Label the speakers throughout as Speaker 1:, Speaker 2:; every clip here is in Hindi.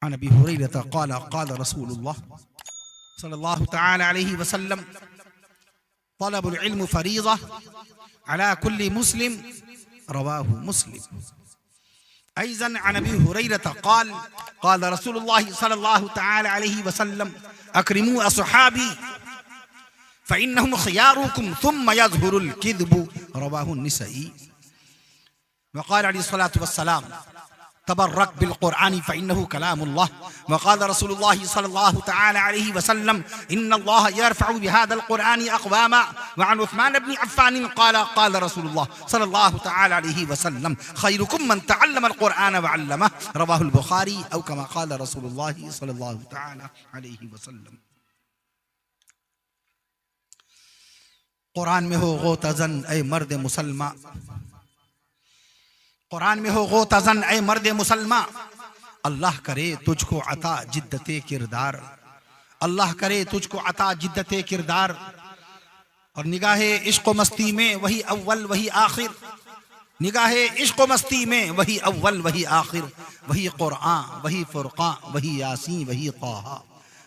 Speaker 1: अन अबी हुरैरह क़ाल क़ाल रसूलुल्लाह सल्लल्लाहु तआला अलैहि वसल्लम तलबुल इल्म फरीज़ा अला कुल्ली मुस्लिम रवाहु मुस्लिम। अयज़न अन अबी हुरैरह क़ाल क़ाल रसूलुल्लाह सल्लल्लाहु तआला अलैहि वसल्लम अक्रिमू अस्हाबी फ़इन्नहुम ख़ियारुकुम थुम्मा यज़हुरुल किज़्बु रवाहु निसाई। वक़ाल अलैहिस्सलातु वस्सलाम तबर्रक बिल क़ुरआन फ़इन्नहु कलामुल्लाह। वक़ाल रसूलुल्लाह सल्लल्लाहु तआला अलैहि वसल्लम इन्नल्लाह यरफ़उ बिहाज़ल क़ुरआन अक़वामा। व अन उस्मान इब्न अफ़्फ़ान क़ाल क़ाल रसूलुल्लाह सल्लल्लाहु तआला अलैहि वसल्लम ख़ैरुकुम मन तअल्लमल क़ुरआन व अल्लमह रवाहुल बुख़ारी औ कमा क़ाल रसूलुल्लाह सल्लल्लाहु तआला अलैहि वसल्लम। कुरान में हो गोतज़न ए मर्द मुसलमा, कुरान में हो गोतज़न ए मर्द मुसलमा, अल्लाह करे तुझको अता जिद्दते किरदार, अल्लाह करे तुझको अता जिद्दते किरदार। और निगाहे इश्क़ मस्ती में वही अव्वल वही आखिर, निगाहे इश्क़ मस्ती में वही अव्वल वही आखिर, वही कुरान वही फुरक़ान वही यासीन वही ताहा,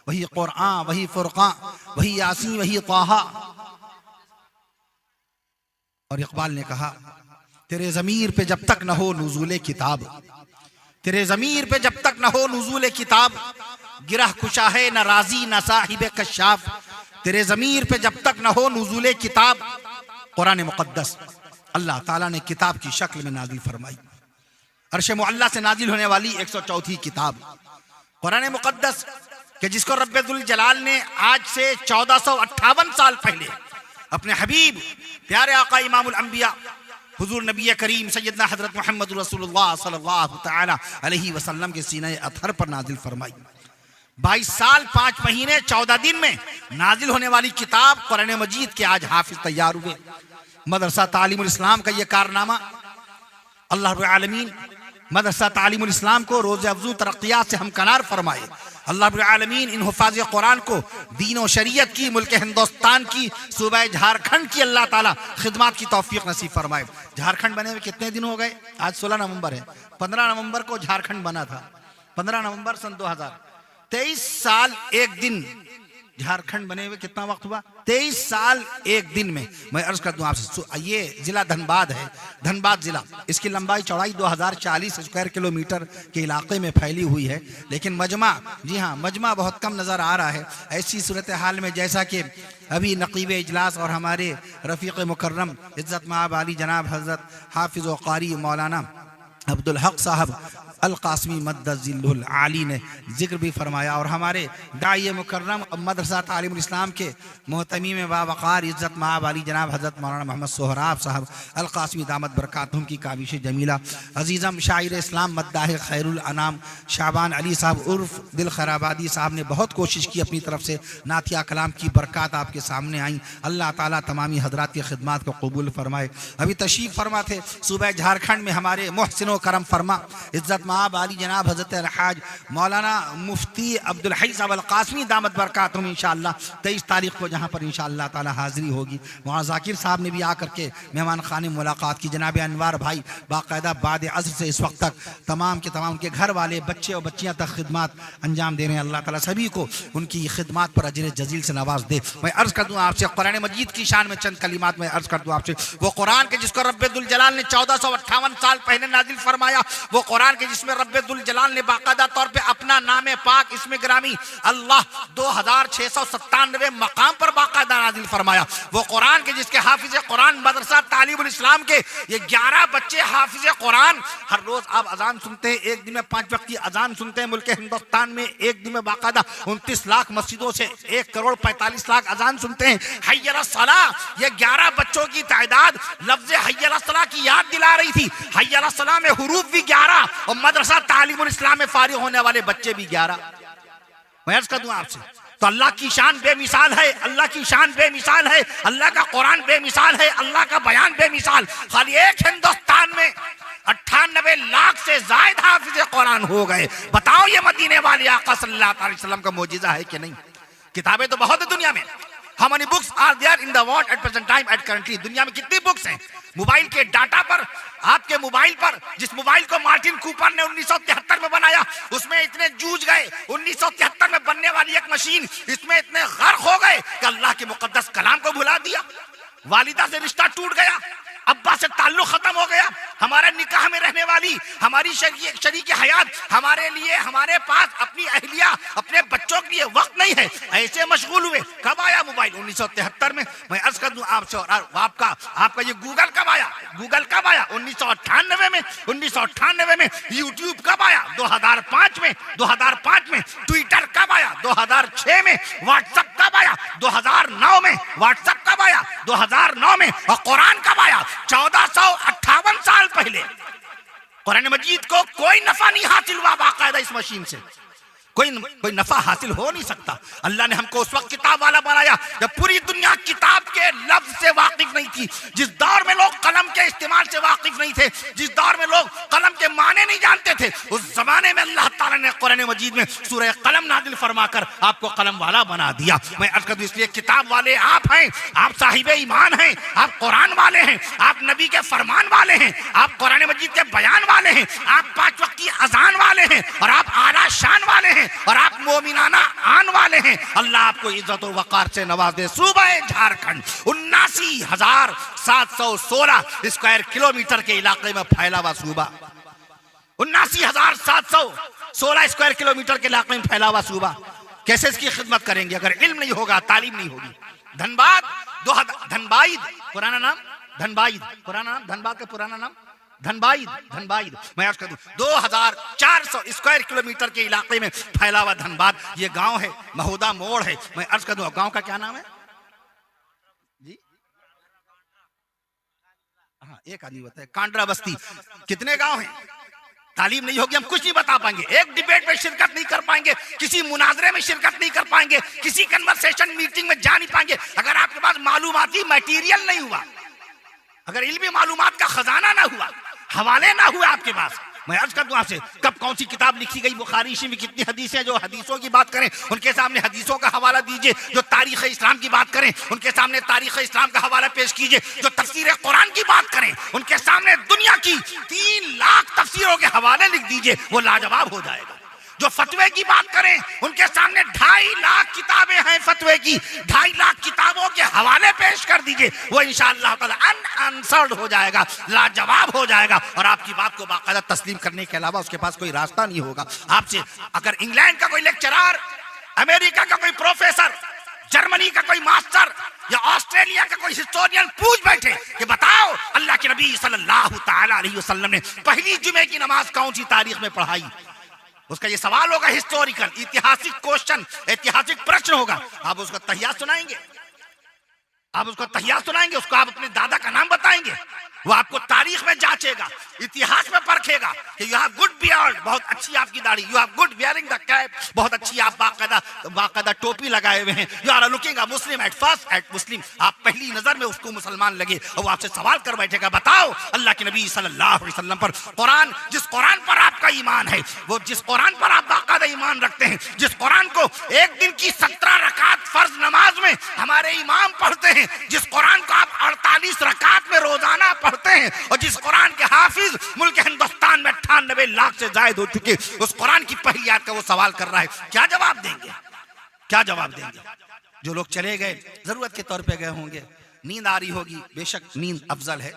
Speaker 1: वही कुरान वही फुरक़ान वही यासीन वही ताहा। और इक़बाल ने कहा तेरे ज़मीर पे जब तक न हो नुज़ूले किताब, तेरे ज़मीर पे जब तक न हो नुज़ूले किताब, गिरह कुशा है न राज़ी न साहिब कश्शाफ। तेरे ज़मीर पे जब तक न हो नुज़ूले किताब। कुरान मुक़द्दस अल्लाह ताला ने किताब की शक्ल में नाज़िल फरमाई, अर्श मुअल्ला से नाज़िल होने वाली 104 किताब कुरान मुक़द्दस कि जिसको रब्बुल जलाल ने आज से 1458 साल पहले अपने हबीब प्यारे आका इमामुल अंबिया हुजूर नबी करीम सैयदना हज़रत मोहम्मद रसूलुल्लाह सल्लल्लाहु तआला अलैहि वसल्लम के सीने अतहर पर नाजिल फरमाई। 22 साल 5 महीने 14 दिन में नाजिल होने वाली किताब कुरान मजीद के आज हाफिज तैयार हुए। मदरसा तालीमुल इस्लाम का ये कारनामा अल्लाह रब्बुल आलमीन मदरसा तालीमुल इस्लाम को रोज़ अफ़ज़ू तरक्कियात से हमकनार फरमाए। अल्लाह रब्बुल आलमीन इन हुफ़ाज़ कुरान को दीन और शरीयत की मुल्क हिंदुस्तान की सूबा झारखंड की अल्लाह ताला खिदमत की तौफीक नसीब फरमाए। झारखंड बने हुए कितने दिन हो गए? आज 16 नवंबर है। 15 नवंबर को झारखंड बना था, 15 नवंबर सन 2000। 23 साल 1 दिन झारखंड बने हुए कितना वक्त हुआ? 23 साल 1 दिन में। मैं अर्ज कर दूं आपसे, ये जिला धनबाद है, धनबाद जिला, इसकी लंबाई चौड़ाई 2040 स्क्वायर किलोमीटर के इलाके में फैली हुई है। लेकिन मजमा, जी हाँ, मजमा बहुत कम नज़र आ रहा है। ऐसी सूरत हाल में जैसा कि अभी नकीब इजलास और हमारे रफ़ीक़ मुकर्रम इज़्ज़त माब आली जनाब हज़रत हाफिज़ व क़ारी मौलाना अब्दुल हक साहब अल कासमी मद्दज़िल्लुल आली ने जिक्र भी फरमाया, और हमारे दाई मुकर्रम मदरसा तालीमुल इस्लाम के मोहतमीम बावक़ार इज़्ज़त माब आली जनाब हज़रत मौलाना मोहम्मद सोहराब साहब अल कासमी दामत बरकातहुम की काविश जमीला अज़ीज़म शायर इस्लाम मद्दाह खैरुल अनाम शाबान अली साहब उर्फ़ दिल खराबादी साहब ने बहुत कोशिश की अपनी तरफ से, नातिया कलाम की बरक़ात आपके सामने आई। अल्लाह ताला तमामी हज़रात की खिदमत को कबूल फरमाए। अभी तशरीफ़ फरमा थे सूबा झारखंड में हमारे मोहसिन करम फरमा इज़्ज़त माब आली जनाब हज़रत अलहाज मौलाना मुफ्ती अब्दुल हई साहब अल कासमी दामत बरकातहुम इंशाअल्लाह 23 तारीख को जहाँ पर इंशाअल्लाह ताला हाज़िरी होगी, वहाँ जाकिर साहब ने भी आकर के मेहमान खाने मुलाकात की। जनाब अनवार भाई बाकायदा बाद असर से इस वक्त तक तमाम के तमाम उनके घर वाले बच्चे और बच्चियाँ तक खिदमत अंजाम दे रहे हैं। अल्लाह ताला सभी को उनकी खिदमत पर अजर जजील से नवाज दे। मैं अर्ज़ कर दूँ आपसे कुरान मजीद की शान में चंद कलिमात में अर्ज़ कर दूँ आपसे, वो कुरान के जिसको रब्बुल जलाल ने 1458 साल पहले नाजिल फरमाया, वो कुरान के जिसमें रब्बुल जलाल ने बाकायदा तौर पे अपना नाम पाक इसमें ग्रामी अल्लाह 2697 मकाम पर बाकायदा नाजिल फरमाया, वो कुरान के जिसके हाफिज कुरान मदरसा तालीमुल इस्लाम के ये 11 बच्चे हाफिज कुरान हर रोज आप अजान सुनते हैं, एक दिन में 5 वक्त की अजान सुनते हैं। मुल्क हिंदुस्तान में एक दिन में बाकायदा 29 लाख मस्जिदों से 1 करोड़ 45 लाख अजान सुनते हैं। हय्य अला सलाह, ये 11 बच्चों की तादाद लफ्ज़ हय्य अला सलाह की याद दिला रही थी। हय्य अला सलाह में हुरूफ भी 11 और मदरसा तालीमुल इस्लाम में फारिग होने वाले बच्चे भी 11। मैं अर्ज़ कर दूं आपसे, तो अल्लाह की शान बेमिसाल है, अल्लाह की शान बेमिसाल है, अल्लाह का कुरान बेमिसाल है, अल्लाह का बयान बेमिसाल। खाली एक हिंदुस्तान में 98 लाख से जायद हाफिज कुरान हो गए। बताओ ये मदीने वाले आका सल्लल्लाहु अलैहि वसल्लम का मोजिज़ा है कि नहीं? किताबें तो बहुत है दुनिया में। How many books are there in the world at present time at currently? दुनिया में कितनी बुक्स हैं? मोबाइल के डाटा पर, आपके मोबाइल पर, जिस मोबाइल को मार्टिन कूपर ने 1973 में बनाया, उसमें इतने जूझ गए, 1973 में बनने वाली एक मशीन, इसमें इतने गर्क हो गए कि अल्लाह के मुकद्दस कलाम को भुला दिया। वालिदा से रिश्ता टूट गया, अब्बा से ताल्लुक खत्म हो गया, हमारे निकाह में रहने वाली हमारी शरीक हयात, हमारे लिए हमारे पास अपनी अहलिया अपने बच्चों के लिए वक्त नहीं है, ऐसे मशगूल हुए। कब आया मोबाइल? 1973 में। मैं अर्ज कर दूं आपसे, और आपका ये गूगल कब आया? गूगल कब आया? 1998 में। 1998 में। यूट्यूब कब आया? 2005 में। 2005 में। ट्विटर कब आया? 2006 में। व्हाट्सएप कब आया? 2009 में। व्हाट्सएप कब आया? 2009 में। और कुरान कब आया? 1458 साल पहले। कुरान मजीद को कोई नफा नहीं हासिल हुआ बाकायदा इस मशीन से, कोई नफा हासिल हो नहीं सकता। अल्लाह ने हमको उस वक्त किताब वाला बनाया जब पूरी दुनिया किताब के लफ्ज से वाकिफ नहीं थी, जिस दौर में लोग कलम के इस्तेमाल से वाकिफ नहीं थे, जिस दौर में लोग कलम के माने नहीं जानते थे, उस जमाने में अल्लाह ताला ने कुरान मजीद में सूरह कलम नाजिल फरमाकर आपको कलम वाला बना दिया। मैं अर्ज कर दूं, इसलिए किताब वाले आप हैं, आप साहिबे ईमान हैं, आप कुरान वाले हैं, आप नबी के फरमान वाले हैं, आप कुरान मजीद के बयान वाले हैं, आप 5 वक्त की अजान वाले हैं, और आप आला शान वाले हैं, और आप मोमिनाना आन वाले हैं। अल्लाह आपको इज्जत और वकार से नवाज दे। सूबा झारखंड 79,716 स्क्वायर किलोमीटर के इलाके में फैला हुआ सूबा, 79,716 स्क्वायर किलोमीटर के इलाके में फैला हुआ सूबा। कैसे इसकी खिदमत करेंगे अगर इल्म नहीं होगा, तालीम नहीं होगी? धनबाद, धनबाद पुराना नाम धनबाद, पुराना नाम धनबाद का पुराना नाम धनबाद। मैं अर्ज कर दूं, 2400 स्क्वायर किलोमीटर के इलाके में फैला हुआ धनबाद ये गांव है, महोदा मोड़ है। मैं अर्ज कर दूं, गांव का क्या नाम है जी? हाँ, एक आदमी बताए, कांड्रा बस्ती। कितने गांव हैं? तालीम नहीं होगी हम कुछ नहीं बता पाएंगे, एक डिबेट में शिरकत नहीं कर पाएंगे, किसी मुनाजरे में शिरकत नहीं कर पाएंगे, किसी कन्वर्सेशन मीटिंग में जा नहीं पाएंगे अगर आपके पास मालूमाती मटेरियल नहीं हुआ, अगर इल्मी मालूमात का खजाना ना हुआ, हवाले ना हुए आपके पास। मैं अर्ज कर दूं आपसे, कब कौन सी किताब लिखी गई, बुखारी में कितनी हदीसें, जो हदीसों की बात करें उनके सामने हदीसों का हवाला दीजिए, जो तारीख इस्लाम की बात करें उनके सामने तारीख इस्लाम का हवाला पेश कीजिए, जो तफसीर कुरान की बात करें उनके सामने दुनिया की 3 लाख तफसीरों के हवाले लिख दीजिए, वो लाजवाब हो जाएगा। जो फतवे की बात करें उनके सामने 2.5 लाख किताबें हैं फतवे की, 2.5 लाख किताबों के हवाले पेश कर दीजिए, वो इंशाअल्लाह ताला अनआंसर्ड हो जाएगा, लाजवाब हो जाएगा, और आपकी बात को बाकायदा तस्लीम करने के अलावा उसके पास कोई रास्ता नहीं होगा। आपसे अगर इंग्लैंड का कोई लेक्चरर, अमेरिका का कोई प्रोफेसर, जर्मनी का कोई मास्टर या ऑस्ट्रेलिया का कोई हिस्टोरियन पूछ बैठे कि बताओ अल्लाह के नबी सल्लल्लाहु ताला अलैहि वसल्लम ने पहली जुमे की नमाज कौन सी तारीख में पढ़ाई, उसका ये सवाल होगा, हिस्टोरिकल ऐतिहासिक क्वेश्चन, ऐतिहासिक प्रश्न होगा। आप उसको तहिया सुनाएंगे, आप उसको तहिया सुनाएंगे, उसको आप अपने दादा का नाम बताएंगे, वो आपको तारीख में जांचेगा, इतिहास में परखेगा कि यू हैव गुड बियर्ड, बहुत अच्छी आपकी दाढ़ी, you have good wearing the cap, बहुत अच्छी आप बाकायदा टोपी लगाए हुए हैं, you are looking a Muslim at first at Muslim, आप पहली नजर में उसको मुसलमान लगे, और वो आपसे सवाल कर बैठेगा, बताओ अल्लाह के नबी सल्लल्लाहु अलैहि वसल्लम पर कुरान, जिस कुरान पर आपका ईमान है, वो जिस कुरान पर आप बाकायदा ईमान रखते हैं, जिस कुरान को एक दिन की 17 रकात फर्ज नमाज में हमारे इमाम पढ़ते हैं, जिस कुरान को आप 48 रकात में रोजाना पढ़ते हैं, और जिस कुरान के हाफिज मुल्क हिंदुस्तान में 98 लाख से ज्यादा हो चुके, उस कुरान की पहली आयत का वो सवाल कर रहा है, क्या जवाब देंगे? क्या जवाब देंगे? जो लोग चले गए जरूरत के तौर पे गए होंगे, नींद आ रही होगी, बेशक नींद अफजल है,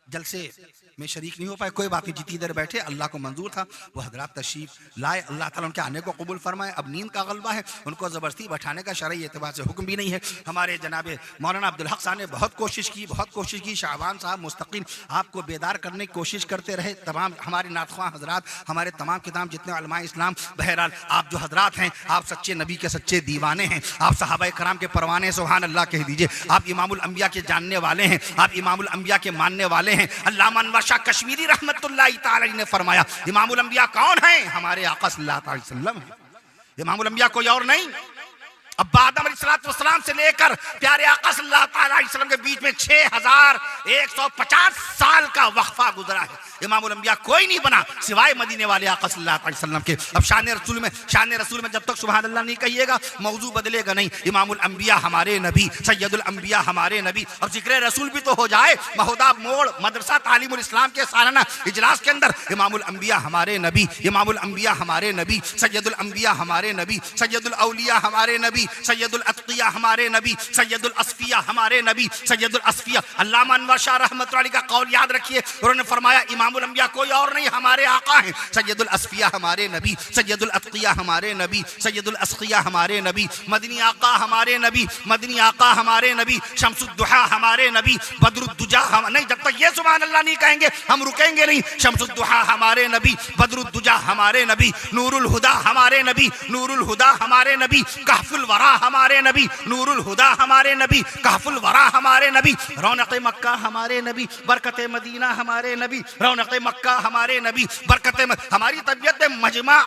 Speaker 1: जलसे में शरीक नहीं हो पाए, कोई बात नहीं, जितनी देर बैठे अल्लाह को मंजूर था वो हजरात तशरीफ लाए, अल्लाह ताला उनके आने को कबूल फरमाए। अब नींद का गलबा है, उनको ज़बरदस्ती बैठाने का शरई एतबार से हुक्म भी नहीं है। हमारे जनाब मौलाना अब्दुल हक साहब ने बहुत कोशिश की, शाहबान साहब मुस्तकिल आपको बेदार करने की कोशिश करते रहे, तमाम हमारे नातख्वां हजरात, हमारे तमाम किताब जितने उलमाए इस्लाम, बहरहाल आप जो हजरात हैं आप सच्चे नबी के सच्चे दीवाने हैं, आप सहाबाए कराम के परवाने सुभान अल्लाह कह दीजिए, आप इमामुल अंबिया के जानने वाले हैं, आप इमामुल अंबिया के मानने वाले हैं। अल्लामा अनवर शाह कश्मीरी रहमतुल्लाहि ताला ने फरमाया, इमामुल अंबिया कौन है? हमारे आका सल्लल्लाहु अलैहि वसल्लम है, इमामुल अंबिया कोई और नहीं। अब आदम अलैहिस्सलाम से लेकर प्यारे आका सल्लल्लाहु अलैहि वसल्लम के बीच में 6150 साल का वक्फा गुजरा है। इमामुल अंबिया कोई नहीं बना सिवाय मदीने वाले आका सल्लल्लाहु अलैहि वसल्लम के। अब शान रसूल में जब तक सुभान अल्लाह नहीं कहिएगा मौजू बदलेगा नहीं। इमामुल अंबिया हमारे नबी, सैयदुल अंबिया हमारे नबी। अब जिक्र रसूल भी तो हो जाए। महोदाब मोड़ मदरसा तालीमुल इस्लाम के सालाना इजलास के अंदर इमामुल अंबिया हमारे नबी, इमामुल अंबिया हमारे नबी, सैयदुल अंबिया हमारे नबी, सैयदुल औलिया हमारे नबी, सैयदुल अत्किया हमारे नबी, सैयदुल अस्फिया हमारे नबी, सैयदुल अस्फिया। अल्लामा अनवर शाह रहमतुल्लाह अलैह का कौल याद रखिए, उन्होंने फरमाया इमामुल अंबिया कोई और नहीं हमारे आका हैं। सैयदुल अस्फिया हमारे नबी, सैयदुल अत्किया हमारे नबी, सैयदुल अस्किया हमारे नबी, मदनी आका हमारे नबी, मदनी आका हमारे नबी, शम्सुद्दुहा हमारे नबी, बदरुद्दुजा हम नहीं। जब तक ये सुभान अल्लाह नहीं कहेंगे हम रुकेंगे नहीं। शम्सुद्दुहा हमारे नबी, बदरुद्दुजा हमारे नबी, नूरुल हुदा हमारे नबी, नूरुल हुदा हमारे नबी, कहफुल वरा हमारे नबी, नूरुल हुदा हमारे नबी, कहफुल वरा हमारे नबी, रौनक मक्का हमारे नबी, बरकत मदीना हमारे नबी, रौनक मक्का हमारे नबी, बरकत हमारी तबीयत में मजमा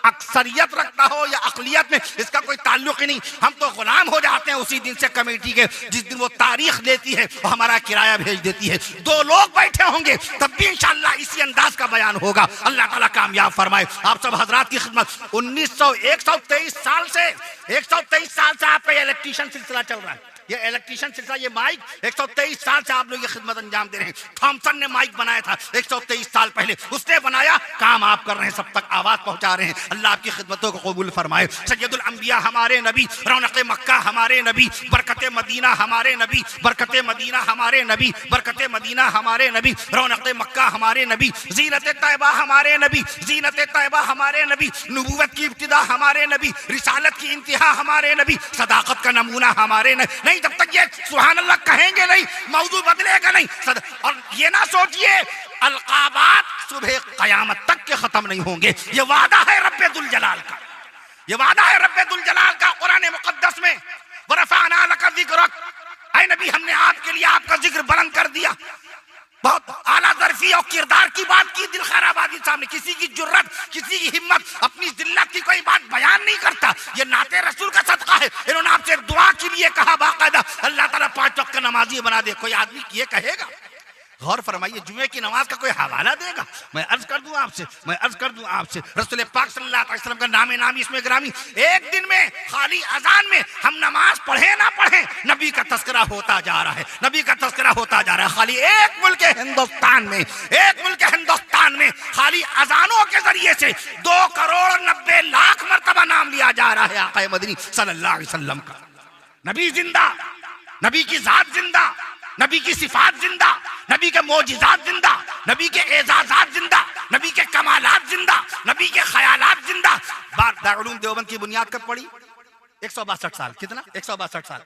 Speaker 1: अक्सरियत रखता हो या अकलियत में इसका कोई ताल्लुक ही नहीं। हम तो गुलाम हो जाते हैं उसी दिन से कमेटी के जिस दिन वो तारीख देती है और हमारा किराया भेज देती है। 2 लोग बैठे होंगे तब भी इंशाअल्लाह इसी अंदाज का बयान होगा। अल्लाह ताला कामयाब फरमाए। आप सब हजरात की खिदमत 123 साल से 123 साल से आप पे इलेक्ट्रीशियन सिलसिला चल रहा है। ये इलेक्ट्रीशियन सिलसिला, ये माइक 123 साल से आप लोग ये खिदमत अंजाम दे रहे हैं। थॉमसन ने माइक बनाया था 123 साल पहले, उसने बनाया, काम आप कर रहे हैं, सब तक आवाज पहुंचा रहे हैं। अल्लाह आपकी खिदमतों को कबूल फरमाए। सैयदुल अंबिया हमारे नबी, रौनक मक्का हमारे नबी, बरकत मदीना हमारे नबी, बरकत मदीना हमारे नबी, बरकत मदीना हमारे नबी, रौनक मक्का हमारे नबी, जीनत तैयबा हमारे नबी, जीनत तैयबा हमारे नबी, नबूवत की इब्तिदा हमारे नबी, रिसालत की इंतहा हमारे नबी, सदाकत का नमूना हमारे नबी। जब तक ये सुभान अल्लाह कहेंगे नहीं मौजू बदलेगा नहीं। और ये ना सोचिए अलकाबात सुबह कयामत तक के खत्म नहीं होंगे। ये वादा है रब्बे दुल जलाल का, ये वादा है रब्बे दुल जलाल का। कुरान मुकद्दस में वरफ़अना लका ज़िक्रक, ऐ नबी हमने आपके लिए आपका जिक्र बुलंद कर दिया। बहुत आला ज़र्फ़ी और किरदार की बात की दिल खैराबादी साहब ने। किसी की जुर्रत, किसी की हिम्मत, अपनी जिल्लत की कोई बात बयान नहीं करता। ये नाते रसूल का सदका है। इन्होंने आपसे दुआ के लिए कहा बाकायदा अल्लाह ताला 5 वक्त का नमाजी बना दे। कोई आदमी ये कहेगा? गौर फरमाइए, जुमे की नमाज का कोई हवाला देगा? मैं अर्ज कर दूं आपसे रसूल पाक सल्लल्लाहु अलैहि वसल्लम का नामे नामी इसमें ग्रामी। एक दिन में खाली अजान में हम नमाज पढ़े ना पढ़े नबी का तस्करा होता जा रहा है, नबी का तस्करा होता जा रहा है। खाली एक मुल्क हिंदुस्तान में खाली अजानों के जरिए से 2,90,00,000 मरतबा नाम लिया जा रहा है आका मदनी सल्लल्लाहु अलैहि वसल्लम का। नबी जिंदा, नबी की जात जिंदा, नबी की सिफात जिंदा, नबी के मोजिजात जिंदा, नबी के एजाजात जिंदा, नबी के कमालात जिंदा, नबी के ख्यालात जिंदा। दारुल देवबंद की बुनियाद कब पड़ी? 162 साल। कितना? 162 साल।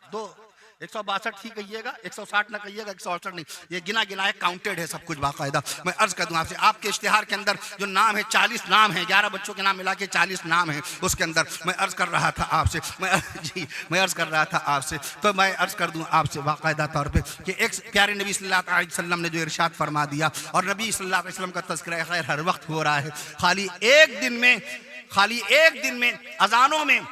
Speaker 1: 162 ही कहिएगा, 160 ना कहिएगा, 168 नहीं। ये गिना गिनाया काउंटेड है सब कुछ बाकायदा। मैं अर्ज कर दूं आपसे, आपके इश्तिहार के अंदर जो नाम है 40 नाम है, 11 बच्चों के नाम मिला के 40 नाम है उसके अंदर। मैं अर्ज कर रहा था आपसे, मैं अर्ज कर रहा था आपसे, तो मैं अर्ज कर दूं आपसे बाकायदा तौर पे कि एक प्यारे नबी सल्लल्लाहु अलैहि वसल्लम ने जो इरशाद फरमा दिया, और नबी सल्लल्लाहु अलैहि वसल्लम का तज़किरा खैर हर वक्त हो रहा है। खाली एक दिन में अजानों में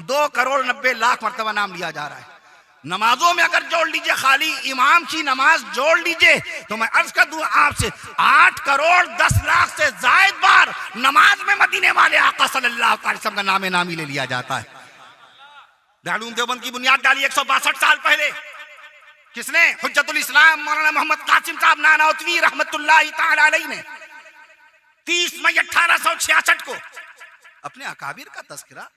Speaker 1: 2,90,00,000 मरतबा नाम लिया जा रहा है। नमाजों में अगर जोड़ लीजिए, खाली इमाम की नमाज जोड़ लीजिए, तो मैं अर्ज कर दूं आपसे 8,10,00,000 से जायद बार नमाज में मदीने वाले आका सल्लल्लाहु अलैहि वसल्लम का नामे नामी ले लिया जाता है। दारुल देवबंद की बुनियाद डाली 162 साल पहले। किसने? हुज्जतुल इस्लाम मौलाना मोहम्मद कासिम साहब नानौतवी रहमतुल्लाहि तआला अलैहि ने 30 मई 1866 को अपने अकाबिर का तज़किरा,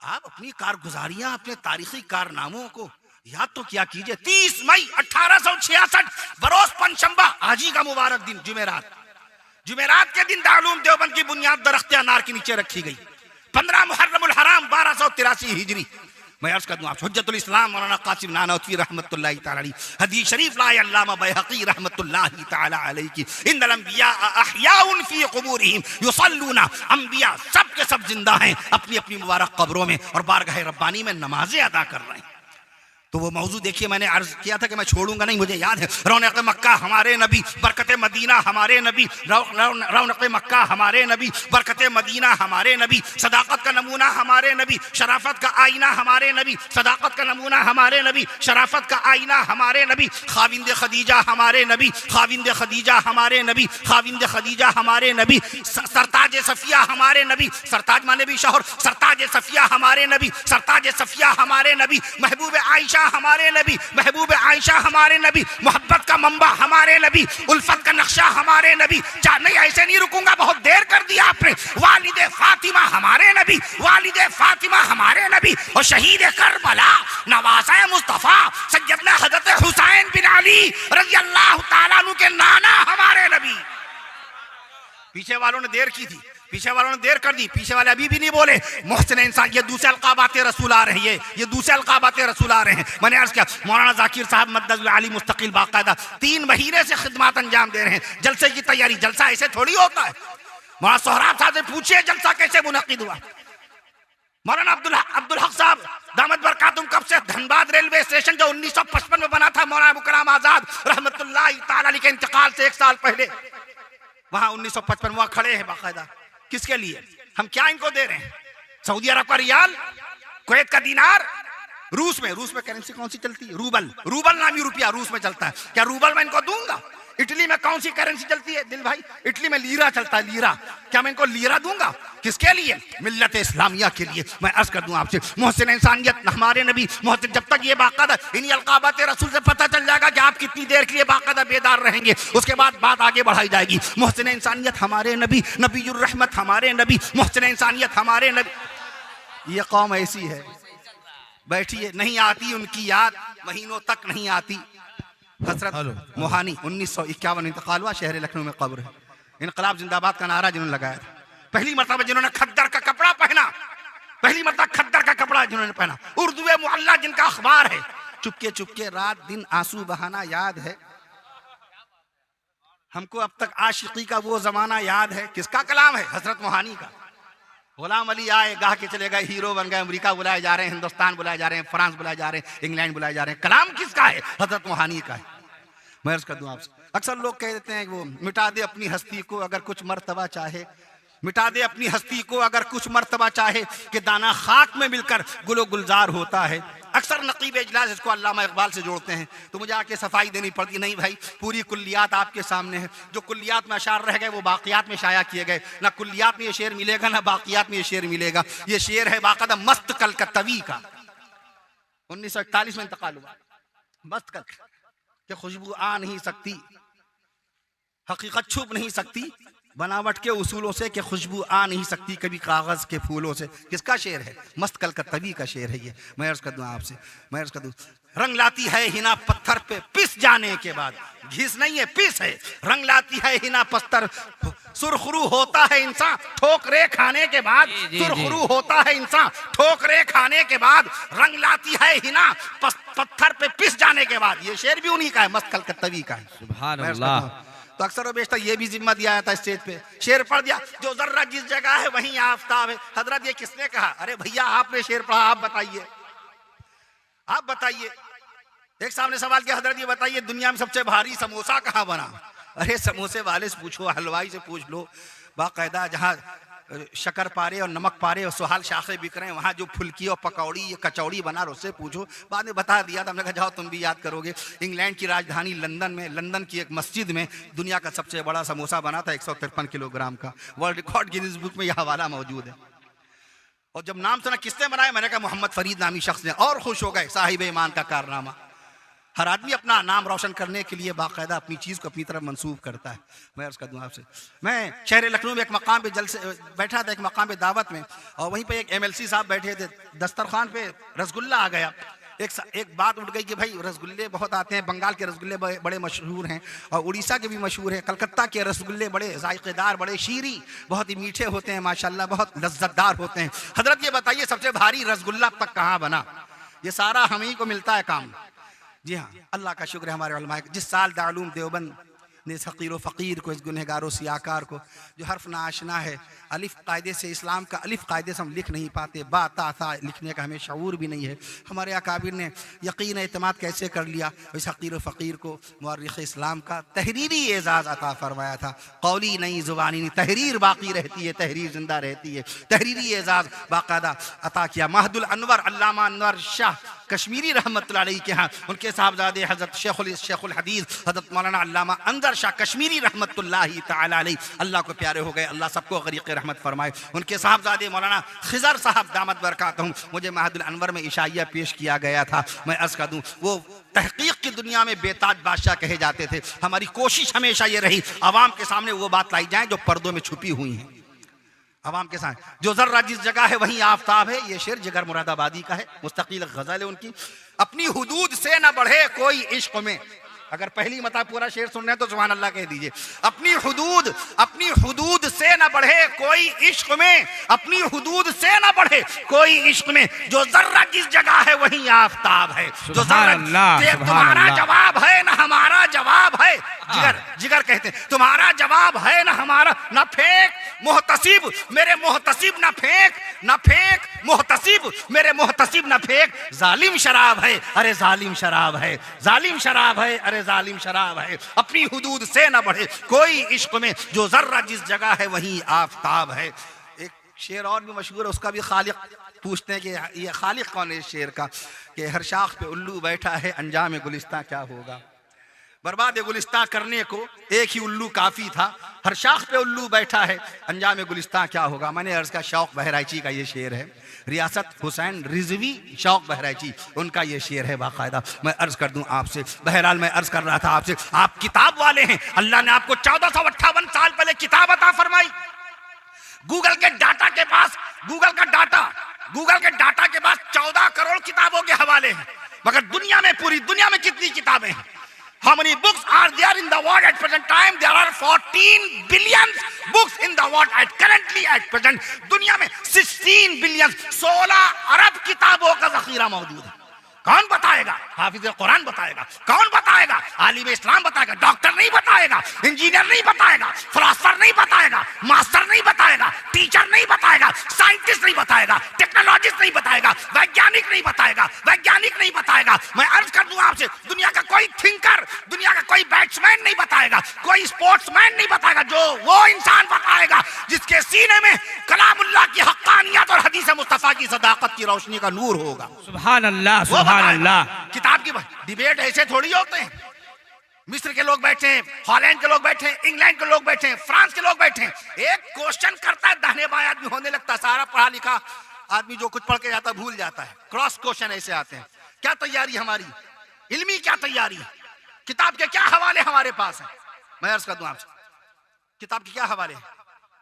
Speaker 1: आप अपनी कारगुजारियां, अपने तारीखी कारनामों को याद तो क्या कीजिए। 30 मई 1866 बरोज पंचशंबा, आज ही का मुबारक दिन, जुमेरात के दिन दारुल देवबंद की बुनियाद दरख्त अनार के नीचे रखी गई। 15 मुहर्रमुल हराम 1283 हिजरी। मैं अर्ज कर दूं आप, हुज्जतुल इस्लाम मौलाना कासिम नानौतवी रहमतुल्लाहि तआला अलैहि, हदीस शरीफ लाए अल्लामा बैहक़ी रहमतुल्लाहि तआला अलैहि की, इन्नल अंबिया अहयाउन फी क़ुबूरिहिम युसल्लूना, अंबिया सब के सब जिंदा हैं अपनी अपनी मुबारक कब्रों में और बारगाह रब्बानी में नमाजें अदा कर रहे हैं। तो वो मौजू देखिए, मैंने अर्ज किया था कि मैं छोड़ूंगा नहीं, मुझे याद है। रौनक मक्का हमारे नबी, बरकत मदीना हमारे नबी, रौनक मक्का हमारे नबी, बरकत मदीना हमारे नबी, सदाकत का नमूना हमारे नबी, शराफत का आईना हमारे नबी, सदाकत का नमूना हमारे नबी, शराफत का आईना हमारे नबी, खाविंद खदीजा हमारे नबी, खाविंद खदीजा हमारे नबी, खाविंद खदीजा हमारे नबी, सरताज सफिया हमारे नबी, सरताज माने भी शोहर, सरताज सफिया हमारे नबी, सरताज सफिया हमारे नबी, महबूब आयशा हमारे नबी, महबूब आयशा हमारे नबी, मोहब्बत का मंबा हमारे नबी, उल्फत का नक्शा हमारे नबी। नहीं ऐसे नहीं रुकूंगा, बहुत देर कर दिया आपने। वालिदे फातिमा हमारे नबी, वालिदे फातिमा हमारे नबी, और शहीद करबला नवाज़े मुस्तफा सैयदना हजरत हुसैन बिन अली रज़ी अल्लाह ताला अन्हु के नाना हमारे नबी। पीछे वालों ने देर की थी, पीछे वालों ने देर कर दी, पीछे वाले अभी भी नहीं बोले। मोहसिन इंसान, ये दूसरे अलकाबात रसूल आ रहे हैं, ये दूसरे अलकाबात रसूल आ रहे हैं। मैंने अर्ज किया मौलाना जाकिर साहब मद्दल आली मुस्तकिल बाकायदा 3 महीने से खिदमत अंजाम दे रहे हैं, जलसे की तैयारी। जलसा ऐसे थोड़ी होता है। मौलाना सोहराब साहब से पूछिए जलसा कैसे मुनक्किद हुआ। मौलाना अब्दुल हक साहब दामद बरकातुम कब से धनबाद रेलवे स्टेशन जो 1955 में बना था, मौलाना मुकर्रम आजाद रहमतुल्लाह ताला अलैह के इंतकाल से 1 साल पहले, वहां 1955 वहां खड़े हैं बाकायदा। किसके लिए? हम क्या इनको दे रहे हैं? सऊदी अरब का रियाल, कुवैत का दिनार, रूस में करेंसी कौन सी चलती है? रूबल नामी रुपया रूस में चलता है। क्या रूबल मैं इनको दूंगा? इटली में कौन सी करेंसी चलती है दिल भाई? इटली में लीरा चलता है, लीरा। क्या मैं इनको लीरा दूंगा? किसके लिए? मिल्लत इस्लामिया के लिए। मैं अर्ज कर दूं आपसे, मोहसिन इंसानियत हमारे नबी, मोहसिन, जब तक ये बाकायदा इन्हीं अलकाबात रसूल से पता चल जाएगा कि आप कितनी देर के लिए बाकायदा बेदार रहेंगे, उसके बाद बात आगे बढ़ाई जाएगी। मोहसिन इंसानियत हमारे नबी, नबीयुर रहमत हमारे नबी, मोहसिन इंसानियत हमारे नबी। ये कौम ऐसी है, बैठिए, नहीं आती उनकी याद, महीनों तक नहीं आती। हजरत मोहानी 1951 इंतकाल हुआ, शहर लखनऊ में कब्र है। इनकलाब जिंदाबाद का नारा जिन्होंने लगाया था, पहली मरतबा जिन्होंने खद्दर का कपड़ा पहना, पहली मरतबा खद्दर का कपड़ा जिन्होंने पहना, उर्दू मुअल्ला जिनका अखबार है, चुपके चुपके रात दिन आंसू बहाना याद है हमको। अब तक आशिकी का वो जमाना याद है। किसका कलाम है? हजरत मोहानी का। गुलाम अली आए, गा के चले गए, हीरो बन गए, अमेरिका बुलाए जा रहे हैं, हिंदुस्तान बुलाए जा रहे हैं, फ्रांस बुलाए जा रहे हैं, इंग्लैंड बुलाए जा रहे हैं। कलाम किसका है? हजरत मोहानी का है। मैं अर्ज कर दूं आपसे, अक्सर लोग कह देते हैं वो मिटा दे अपनी हस्ती को अगर कुछ मर्तबा चाहे, मिटा दे अपनी हस्ती को अगर कुछ मर्तबा चाहे, कि दाना खाक में मिलकर गुलो गुलजार होता है। अक्सर नकीब इजलास इसको अल्लामा इकबाल से जोड़ते हैं, तो मुझे आके सफाई देनी पड़ती। नहीं भाई, पूरी कुल्लियात आपके सामने है। जो कुल्लियात में अशार रह गए वो बाकियात में शाया किए गए। ना कुल्लियात में ये शेर मिलेगा, ना बाकियात में ये शेर मिलेगा। ये शेर है बाकायदा मस्त कलकत्तवी का, 1941 में इंतकाल हुआ। मस्त कल कि खुशबू आ नहीं सकती, हकीकत छुप नहीं सकती, बनावट के उसूलों से कि खुशबू आ नहीं सकती कभी कागज के फूलों से। किसका शेर है? मस्त कलकत्तवी का शेर है ये। मैं अर्ज कर दूं आपसे, मैं अर्ज कर दूं, रंग लाती है हिना पत्थर पे पिस जाने के बाद, घिस नहीं है पिस है, रंग लाती है हिना पत्थर, सुरखरू होता है इंसान ठोकरे खाने के बाद, सुरखरू होता है इंसान ठोकरे खाने के बाद, रंग लाती है हिना पत्थर पे पिस जाने के बाद। ये शेर भी उन्हीं का है, मस्त कलकत्तवी का है। सुभान अल्लाह। तो अक्सर और बेशतर ये भी जिम्मा दिया जाता है स्टेज पे, शेर पढ़ दिया, जो जर्रा जिस जगह है वहीं आफताब है। हजरत ये किसने कहा? अरे भैया आपने शेर पढ़ा, आप बताइए, आप बताइए। एक सामने सवाल किया, हजरत ये बताइए दुनिया में सबसे भारी समोसा कहाँ बना? अरे समोसे वाले से पूछो, हलवाई से पूछ लो। बाकायदा जहाँ शक्कर पारे और नमक पारे और सुहाल शाखे बिक रहे हैं, वहाँ जो फुल्की और पकौड़ी या कचौड़ी बना उससे पूछो। बाद में बता दिया था, हमने कहा जाओ तुम भी याद करोगे। इंग्लैंड की राजधानी लंदन में, लंदन की एक मस्जिद में दुनिया का सबसे बड़ा समोसा बना था, 153 किलोग्राम का। वर्ल्ड रिकॉर्ड गिनीज बुक में यह हवाला मौजूद है। और जब नाम सुना किसने बनाया, मैंने कहा मोहम्मद फरीद नामी शख्स ने, और खुश हो गए। साहिब ईमान का कारनामा। हर आदमी अपना नाम रोशन करने के लिए बाकायदा अपनी चीज़ को अपनी तरफ मंसूब करता है। मैं अर्ज कर दूं आपसे, मैं शहर लखनऊ में एक मकाम पे जलसे बैठा था, एक मकाम पे दावत में, और वहीं पे एक MLC साहब बैठे थे। दस्तरखान पे रसगुल्ला आ गया। एक बात उठ गई कि भाई रसगुल्ले बहुत आते हैं, बंगाल के रसगुल्ले बड़े मशहूर हैं और उड़ीसा के भी मशहूर हैं। कलकत्ता के रसगुल्ले बड़े जायकेदार, बड़े शीरी, बहुत ही मीठे होते हैं माशाल्लाह, बहुत लज्जतदार होते हैं। हजरत ये बताइए सबसे भारी रसगुल्ला अब तक कहाँ बना? ये सारा हम ही को मिलता है काम। जी हाँ, अल्लाह का शुक्र है हमारे उलमा। जिस साल दारुल उलूम देवबंद ने इस हकीर व फ़कीर को, इस गुनहगार सियाकार को जो हर्फ ना आशना है, अलिफ कायदे से, इस्लाम का अलिफ कायदे से हम लिख नहीं पाते, बा ता था लिखने का हमें शऊर भी नहीं है। हमारे अकाबिर ने यकीन एतमाद कैसे कर लिया, इस हकीर व फ़कीर को मुअर्रिख़ इस्लाम का तहरीरी एजाज़ अता फरमाया था। कौली नहीं, ज़ुबानी नहीं, तहरीर बाकी रहती है, तहरीर जिंदा रहती है, तहरीरी एजाज़ बाकायदा अता किया। महदुल अनवर अल्लामा अनवर शाह कश्मीरी रहमतुल्लाह अलैह के यहाँ उनके साहबजादे हज़रत शेखुल हदीस हज़रत मौलाना अल्लामा अंदर शाह कश्मीरी रहमतुल्लाह तआला अलैह, अल्लाह को प्यारे हो गए, अल्लाह सबको गरीक़ रहमत फरमाए। उनके साहबजादे मौलाना खिज़र साहब दामत बरकातहुम, मुझे महदुल अनवर में इशाइया पेश किया गया था। मैं अर्ज़ कर दूँ, वो तहकीक की दुनिया में बेताज बादशाह कहे जाते थे। हमारी कोशिश हमेशा ये रही आवाम के सामने वो बात लाई जाए जो पर्दों में छुपी हुई है। आवाम के साथ जो जर्रा जिस जगह है वहीं आफ्ताब है, ये शेर जिगर मुरादाबादी का है, मुस्तकिल गजल है उनकी। अपनी हुदूद से न बढ़े कोई इश्क में, अगर पहली मता पूरा शेर सुन रहे हैं तो सुभान अल्लाह कह दीजिए। अपनी हुदूद से न बढ़े कोई इश्क में, अपनी हुदूद से न बढ़े कोई इश्क में, जो जर्रा जिस जगह है वहीं आफ्ताब है। जो जर्रा, तुम्हारा जवाब है ना हमारा जवाब है, जिगर कहते हैं तुम्हारा जवाब है ना हमारा, ना फेंक मोहतसिब मेरे मोहतसिब, ना फेंक मोहतसिब मेरे मोहतसिब, ना फेंक जालिम शराब है, अरे जालिम शराब है, जालिम शराब है, अरे जालिम शराब है। अपनी हुदूद से ना बढ़े कोई इश्क में, जो जर्रा जिस जगह है वहीं आफ्ताब है। एक शेर और भी मशहूर है, उसका भी खालिक पूछते हैं कि ये खालिक कौन है इस शेर का, कि हर शाख पे उल्लू बैठा है, अंजाम गुलिस्तां क्या होगा। बर्बाद गुलिस्तां करने को एक ही उल्लू काफी था, हर शाख पे उल्लू बैठा है, अंजाम गुलिस्तां क्या होगा। मैंने अर्ज का शौक बहराइची का ये शेर है, रियासत हुसैन रिजवी शौक बहराइची उनका ये शेर है बाकायदा। मैं अर्ज कर दूं आपसे, बहरहाल मैं अर्ज कर रहा था आपसे, आप किताब वाले हैं, अल्लाह ने आपको 1458 साल पहले किताब अता फरमाई। गूगल के डाटा के पास, गूगल के डाटा के पास 14 करोड़ किताबों के हवाले हैं, मगर दुनिया में, पूरी दुनिया में कितनी किताबें हैं? How many books are there in the world at present time? There are 14 billion books in the world at currently at present. दुनिया में 16 बिलियन 16 अरब किताबों का जखीरा मौजूद है। कौन बताएगा? हाफिज कुरान बताएगा। कौन बताएगा? आलिम इस्लाम बताएगा। डॉक्टर नहीं बताएगा, इंजीनियर नहीं बताएगा, फिलोसोफर नहीं बताएगा, मास्टर नहीं बताएगा, टीचर नहीं बताएगा, साइंटिस्ट नहीं बताएगा, टेक्नोलॉजिस्ट नहीं बताएगा, वैज्ञानिक नहीं बताएगा। मैं अर्ज कर दूं आपसे, दुनिया का कोई थिंकर, दुनिया का कोई बैट्समैन नहीं बताएगा, कोई स्पोर्ट्समैन नहीं बताएगा। जो वो इंसान बताएगा जिसके सीने में कलामुल्लाह की हक्कानियत और हदीस मुस्तफा की सदाकत की रोशनी का नूर होगा। सुभान अल्लाह, सुभान अल्लाह। किताब की डिबेट ऐसे थोड़ी होते हैं। मिस्र के लोग बैठे हैं, हॉलैंड के लोग बैठे हैं, इंग्लैंड के लोग बैठे हैं, फ्रांस के लोग बैठे हैं, एक क्वेश्चन करता है, दाहिने बाएं आदमी होने लगता है। सारा पढ़ा लिखा आदमी जो कुछ पढ़ के जाता भूल जाता है। क्रॉस क्वेश्चन ऐसे आते हैं। क्या तैयारी हमारी इल्मी, क्या तैयारी है? किताब के क्या हवाले हमारे पास है? मैं अर्ज कर दूं आपसे, किताब के क्या हवाले हैं?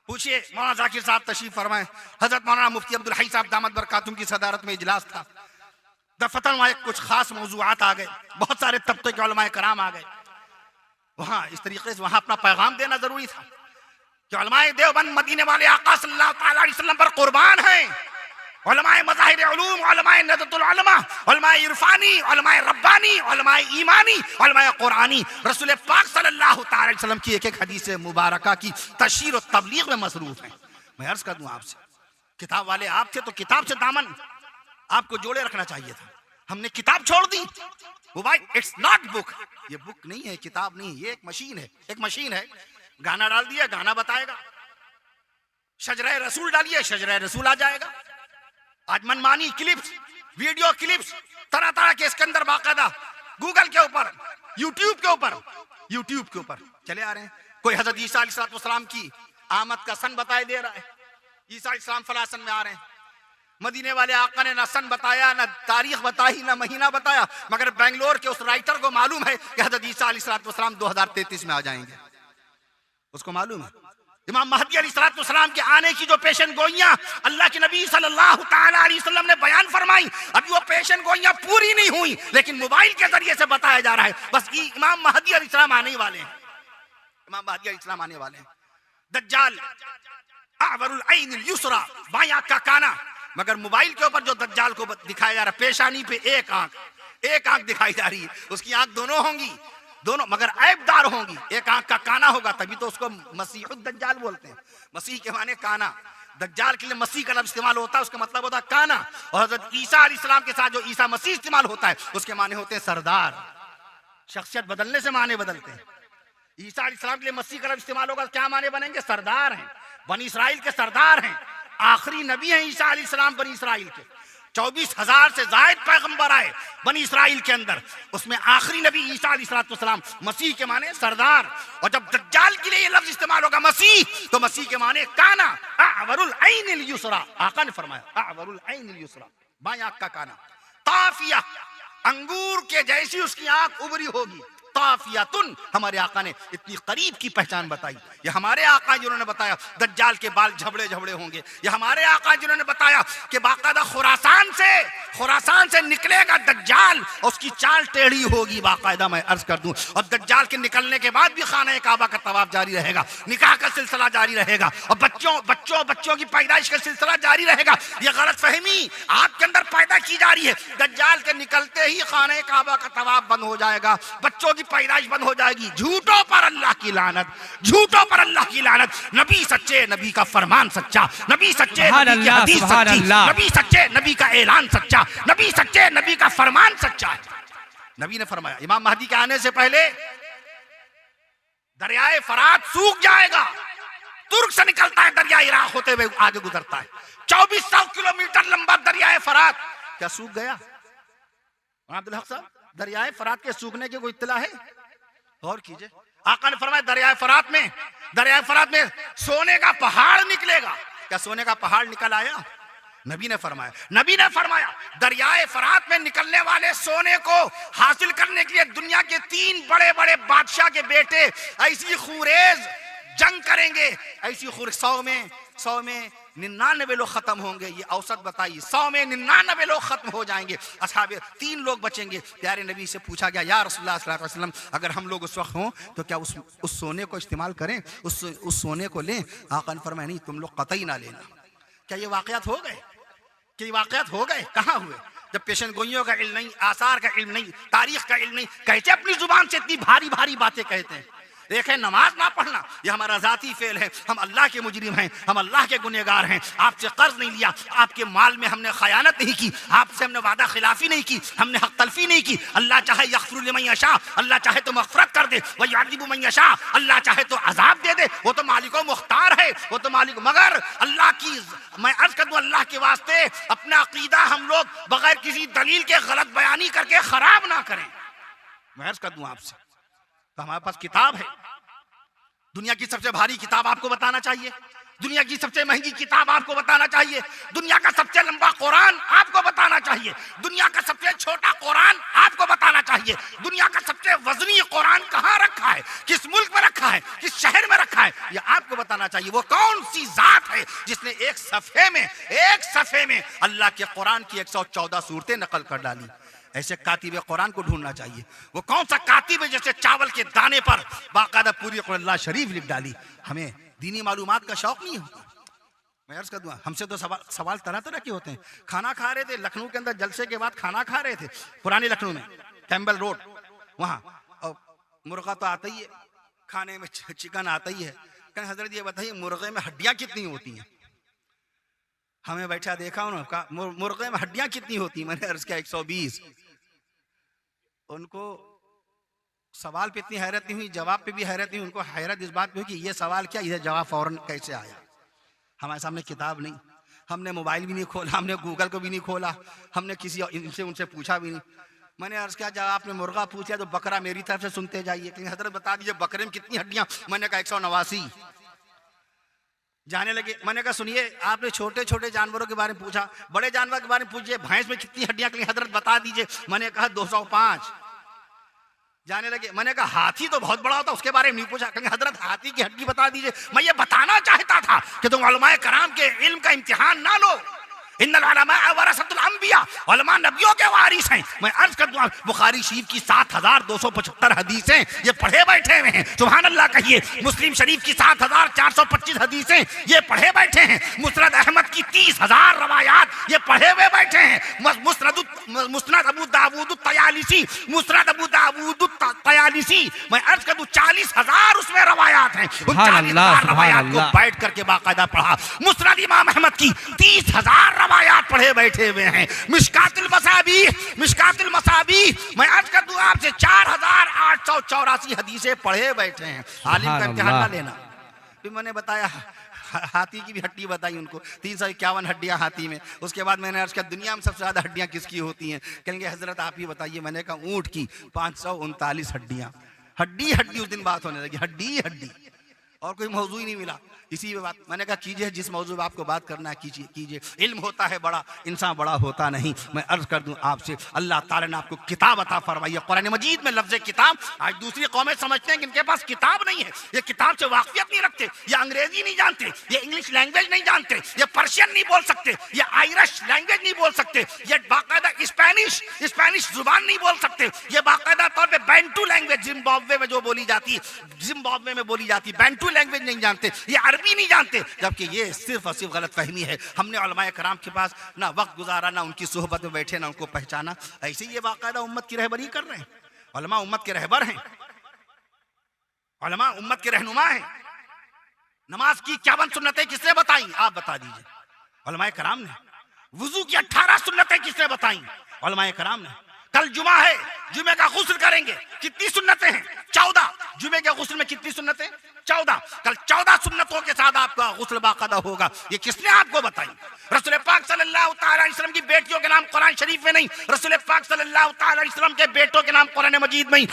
Speaker 1: पूछिए। मौलाना जाकिर साहब तशरीफ फरमाए, हजरत मौलाना मुफ्ती अब्दुल हई साहब दामत बरकातुहूम की सदारत में इजलास था। दफतन वहां कुछ खास मौजूआत आ गए, बहुत सारे तबके के उलमाए कराम आ गए। वहां इस तरीके से वहां अपना पैगाम देना जरूरी था कि उलमाए देवबंद मदीने वाले आका सल्लल्लाहु अलैहि वसल्लम पर कुर्बान हैं। उलमाए मज़ाहिर उलूम, उलमाए नज़रतुल उलमा, उलमाए इरफानी, उलमाए रब्बानी, उलमाए ईमानी, उलमाए कुरानी रसूल पाक सल्लल्लाहु अलैहि वसल्लम की एक एक हदीस मुबारका की तशहीर और तबलीग में मसरूफ हैं। मैं अर्ज कर दूं आपसे, किताब वाले आप थे तो किताब से दामन आपको जोड़े रखना चाहिए था। हमने किताब छोड़ दी। मोबाइल इट्स नॉट बुक, ये बुक नहीं है, किताब नहीं, ये एक मशीन है। एक मशीन है, गाना डाल दिया, गाना बताएगा। शजरा रसूल डालिए, शजरा रसूल आ जाएगा। आज मनमानी क्लिप्स, वीडियो क्लिप्स तरह तरह के इसके अंदर बाकायदा गूगल के ऊपर, यूट्यूब के ऊपर चले आ रहे हैं। कोई हजरत ईसा अलैहिस्सलाम की आमद का सन बताए दे रहा है। ईसा अलैहिस्सलाम फला सन में आ रहे हैं। मदीने वाले आका ने ना सन बताया, ना तारीख बताई, ना महीना बताया, मगर बेंगलोर के उस राइटर को मालूम है कि हजरत ईसा अलैहिस्सलाम 2033 में आ जाएंगे। उसको मालूम है। इमाम महदी अलैहिस्सलाम के आने की जो पेशन गोइयां अल्लाह के नबी सल्लल्लाहु ताला अलैहि वसल्लम ने बयान फरमाई, अभी वो पेशन गोइयां पूरी नहीं हुई, लेकिन मोबाइल के जरिए से बताया जा रहा है। बस इमाम महदी अलैहिस्सलाम आने वाले हैं। इमाम महदी अलैहिस्सलाम आने वाले हैं। दज्जाल अवरुल ऐन युसरा, बायां आंख का काना, मगर मोबाइल के ऊपर जो दज्जाल को दिखाया जा रहा है, पेशानी पे एक आंख दिखाई जा रही है, उसकी आंख दोनों होंगी। दोनों मगर ऐबदार होंगी। एक आंख का काना होगा, तभी तो उसको मसीहुद दज्जाल बोलते हैं। मसीह के माने काना, दज्जाल के लिए मसीह का लफ्ज़ इस्तेमाल होता है, उसका मतलब होता है काना। और हज़रत ईसा अलैहिस्सलाम के साथ जो ईसा मसीह इस्तेमाल होता है उसके माने होते हैं सरदार। शख्सियत बदलने से माने बदलते हैं। ईसा अलैहिस्सलाम के लिए मसीह का लफ्ज़ इस्तेमाल होगा, क्या माने बनेंगे? सरदार हैं, बनी इसराइल के सरदार हैं, आखिरी नबी हैं ईसा अलैहिस्सलाम बनी इसराइल के। 24,000 से ज़ायद पैगंबर आए बनी इसराइल के अंदर, उसमें आखिरी नबी ईसा अलैहिस्सलाम। मसीह के माने सरदार। और जब दज्जाल के लिए ये लफ्ज़ इस्तेमाल होगा मसीह, तो मसीह के माने काना, अअवरुल ऐनिल युसरा। आका ने फरमाया अअवरुल ऐनिल युसरा, बाएं आंख का काना। ताफिया, अंगूर के जैसी उसकी आंख उभरी होगी। ताफियातुन, हमारे आका ने इतनी करीब की पहचान बताई। ये हमारे आका जिन्होंने बताया दज्जाल के बाल झबड़े झबड़े होंगे। ये हमारे आका जिन्होंने बताया कि बाकायदा खुरासान से निकलेगा दज्जाल और उसकी चाल टेढ़ी होगी बाकायदा। मैं अर्ज कर दूं, और दज्जाल के निकलने के बाद भी खाना काबा का तवाफ जारी रहेगा, निकाह का सिलसिला जारी रहेगा, और बच्चों की पैदाइश का सिलसिला जारी रहेगा। ये गलत फहमी आपके अंदर पैदा की जा रही है। दज्जाल के निकलते ही खाना काबा का तवाफ बंद हो जाएगा, बच्चों की पैदाइश बंद हो जाएगी। झूठों पर अल्लाह की लानत, झूठों पर अल्लाह की लानत। नबी सच्चे, नबी का फरमान सच्चा, नबी सच्चे, नबी की हदीस सच्ची, नबी सच्चे, नबी का ऐलान सच्चा, नबी सच्चे, नबी का फरमान सच्चा है। नबी ने फरमाया इमाम महदी के आने से पहले दरियाए फरात सूख जाएगा। तुर्क से निकलता है, दरिया इराक होते हुए आगे गुजरता है। 2400 किलोमीटर लंबा दरियाए फरात, क्या सूख गया? अब्दुल हक साहब, दरियाए फरात के सूखने की कोई इत्तला है? गौर कीजिए, आका ने फरमाया दरियाए फरात में सोने का पहाड़ निकलेगा। क्या सोने का पहाड़ निकल आया? नबी ने फरमाया दरियाए फरात में निकलने वाले सोने को हासिल करने के लिए दुनिया के 3 बड़े बड़े बादशाह के बेटे ऐसी खूरेज जंग करेंगे, ऐसी 100 में 99 लोग खत्म होंगे। ये औसत बताइए, 100 में 99 लोग खत्म हो जाएंगे। असहाबे 3 लोग बचेंगे। प्यारे नबी से पूछा गया या रसूलुल्लाह सल्लल्लाहु अलैहि वसल्लम, अगर हम लोग उस वक्त हों तो क्या उस सोने को इस्तेमाल करें, उस सोने को लें? आका ने फरमाया नहीं, तुम लोग कतई ना लेना। क्या ये वाकयात हो गए? कहाँ हुए? जब पेशन गोइयों का इल्म नहीं, आसार का इल्म नहीं, तारीख का इल्म नहीं, कैसे अपनी जुबान से इतनी भारी भारी बातें कहते हैं? देखें, नमाज ना पढ़ना ये हमारा जाती फेल है। हम अल्लाह के मुजरिम हैं, हम अल्लाह के गुनहगार हैं। आपसे कर्ज नहीं लिया, आपके माल में हमने खयानत नहीं की, आपसे हमने वादा खिलाफी नहीं की, हमने हक तलफी नहीं की। अल्लाह चाहे यग़फ़िरु लिमन यशा, अल्लाह चाहे तो मग़फ़िरत कर दे, व युअज़्ज़िबु मन यशा, अल्लाह चाहे तो अज़ाब दे दे। वो तो मालिको मुख्तार है, वो तो मालिक। मगर अल्लाह की, मैं अर्ज कर दूं, अल्लाह के वास्ते अपना अकीदा हम लोग बगैर किसी दलील के गलत बयानी करके खराब ना करें। मैं अर्ज कर दूं आपसे, तो हमारे पास किताब है, दुनिया की सबसे भारी किताब आपको बताना चाहिए, दुनिया की सबसे महंगी किताब आपको बताना चाहिए, दुनिया का सबसे लंबा कुरान आपको बताना चाहिए, दुनिया का सबसे छोटा कुरान आपको बताना चाहिए, दुनिया का सबसे वजनी कुरान कहाँ रखा है, किस मुल्क में रखा है, किस शहर में रखा है, ये आपको बताना चाहिए। वो कौन सी जात है जिसने एक सफ़े में अल्लाह के कुरान की 114 सूरतें नकल कर डाली? ऐसे कातिब कुरान को ढूंढना चाहिए। वो कौन सा कातिब है जैसे चावल के दाने पर बाकायदा पूरी कुरान शरीफ लिख डाली? हमें दीनी मालूमात का शौक नहीं होता। मैं अर्ज कर दूं, हमसे तो सवाल तरह तरह के होते हैं। खाना खा रहे थे लखनऊ के अंदर, जलसे के बाद खाना खा रहे थे पुरानी लखनऊ में, कैम्बल रोड वहाँ, और मुर्गा तो आता ही है खाने में, चिकन आता ही है। कहीं हजरत ये बताइए मुर्गे में हड्डियाँ कितनी होती हैं? हमें बैठा देखा उन्होंने, मुर्गे में हड्डियां कितनी होती? मैंने अर्ज किया 120। उनको सवाल पे इतनी हैरत नहीं हुई, जवाब पे भी हैरत नहीं। उनको हैरत इस बात पे हुई कि ये सवाल क्या, इधर जवाब फौरन कैसे आया? हमारे सामने किताब नहीं, हमने मोबाइल भी नहीं खोला, हमने गूगल को भी नहीं खोला, हमने किसी इनसे उनसे पूछा भी नहीं। मैंने अर्ज किया जब आपने मुर्गा पूछा तो बकरा मेरी तरफ से सुनते जाइए, लेकिन हजरत बता दीजिए बकरे में कितनी हड्डियां? मैंने कहा 189। जाने लगे, मैंने कहा सुनिए, आपने छोटे छोटे जानवरों के बारे में पूछा, बड़े जानवर के बारे में पूछिए, भैंस में कितनी हड्डियां? के हजरत बता दीजिए। मैंने कहा 205। जाने लगे, मैंने कहा हाथी तो बहुत बड़ा होता, उसके बारे में नहीं पूछा। कहेंगे हजरत हाथी की हड्डी बता दीजिए। मैं ये बताना चाहता था कि तुम उलमाए कराम के इल्म का इम्तिहान ना लो। इन्नल उलमा वरसतुल अंबिया, उलमा नबियों के वारिस हैं। मैं अर्ज कर दूं, बुखारी शरीफ की 7275 हदीसें ये पढ़े बैठे हुए हैं, सुभान अल्लाह कहिए। मुस्लिम शरीफ की 7425 हदीसें ये पढ़े बैठे हैं। मुस्नद अहमद की 30,000 रवायात ये पढ़े हुए बैठे हैं। मुस्नद अबू दाऊद तयालिसी, मुस्नद अबू दाऊद तयालिसी, मैं अर्ज कर दूं 40,000 उसमें रवायात हैं। उन 40,000 रवायात को बैठ करके बाकायदा पढ़ा। मुस्नद इमाम अहमद की 30,000 रवायात पढ़े बैठे हुए हैं। मिशकातुल मसाबी मैं अर्ज कर दूं आपसे 4,884 हदीसें पढ़े बैठे हैं। आलिम का इम्तिहान ना लेना। फिर मैंने बताया हाथी की भी हड्डी बताई उनको, 351 हड्डियां हाथी में। उसके बाद मैंने अर्ज किया दुनिया में सबसे ज्यादा हड्डियां किसकी होती हैं? कहेंगे हजरत आप ही बताइए। मैंने कहा ऊंट की 539 हड्डियां। हड्डी उस दिन बात होने लगी, हड्डी और कोई मौजू ही नहीं मिला। इसी में बात मैंने कहा कीजिए, जिस मौजू में आपको बात करना है कीजिए। इल्म होता है बड़ा, इंसान बड़ा होता नहीं। मैं अर्ज कर दूं आपसे, अल्लाह ताला ने आपको किताब अता फरमाई है। कुरान मजीद में लफ्ज़ किताब, आज दूसरी कौमें समझते हैं कि इनके पास किताब नहीं है, ये किताब से वाकफियत नहीं रखते, ये अंग्रेजी नहीं जानते, ये इंग्लिश लैंग्वेज नहीं जानते, ये पर्शियन नहीं बोल सकते, ये आयरिश लैंग्वेज नहीं बोल सकते, ये बाकायदा स्पेनिश जुबान नहीं बोल सकते, ये बाकायदा तौर पर बैंटू लैंग्वेज जिम्बाब्वे में जो बोली जाती है, जिम्बाब्वे में बोली जाती बैंटू लैंग्वेज नहीं जानते, ये अरबी नहीं जानते। जबकि ये सिर्फ और सिर्फ गलत फहमी है। हमने उलमाए कराम के पास ना वक्त गुजारा, ना उनकी सोहबत में बैठे, ना उनको पहचाना। ऐसे ही ये बाकायदा उम्मत की रहबरी कर रहे हैं। उलमा उम्मत के रहबर हैं, उलमा उम्मत के रहनुमा हैं। नमाज की 51 सुन्नतें किसने बताई? आप बता दीजिए। उलमाए कराम ने। वुजू की 18 सुन्नतें किसने बताई? उलमाए कराम ने। कल जुमा है, जुमे का गुस्ल करेंगे, कितनी सुन्नतें हैं? 14। जुमे के गुस्ल में कितनी सुन्नतें? 14। कल 14 सुन्नतों के साथ आपका गुस्ल बाकायदा होगा। ये किसने आपको बताई? रसूल पाक सल्लल्लाहु अलैहि वसल्लम की बेटियों के नाम कुरान शरीफ में नहीं, रसूल पाक सल्लल्लाहु अलैहि वसल्लम के बेटों के नाम कुरान मजीद में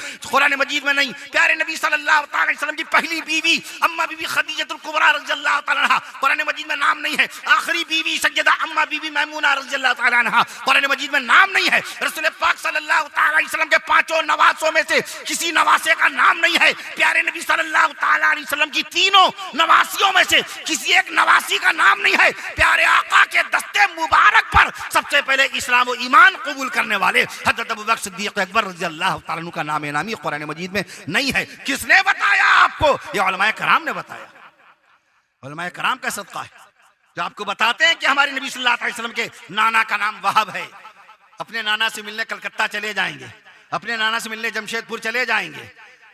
Speaker 1: नहीं। प्यारे नबी सल्लल्लाहु अलैहि वसल्लम की पहली बीवी अम्मा बीबी खदीजतुल कुबरा रज़ियल्लाहु तआला अन्हा, कुरान मजीद में नाम नहीं है। आखिरी बीवी सैयदा अम्मा बीबी मैमूना रज़ियल्लाहु तआला अन्हा, कुरान मजीद में नाम नहीं है। रसूल पाक सल्लल्लाहु अलैहि वसल्लम के 5 नवासों में से किसी नवासे का नाम नहीं है। प्यारे नबी सल्लल्लाहु अलैहि वसल्लम की 3 नवासियों में से किसी एक नवासी का नाम नहीं है। प्यारे आका के दस्ते मुबारक पर सबसे पहले इस्लाम और ईमान कबूल करने वाले हजरत अबू बकर सिद्दीक अकबर रज़ियल्लाहु तआला अन्हु का नाम नामी कुरान मजीद में नहीं है। किसने बताया आपको? ये उलमाए कराम ने बताया। उलमाए कराम का सदका है जो आपको बताते हैं कि हमारे नबी सल्लल्लाहु अलैहि वसल्लम के नाना का नाम वहाब है। अपने नाना से मिलने कलकत्ता चले जाएंगे, अपने नाना से मिलने जमशेदपुर चले जाएंगे।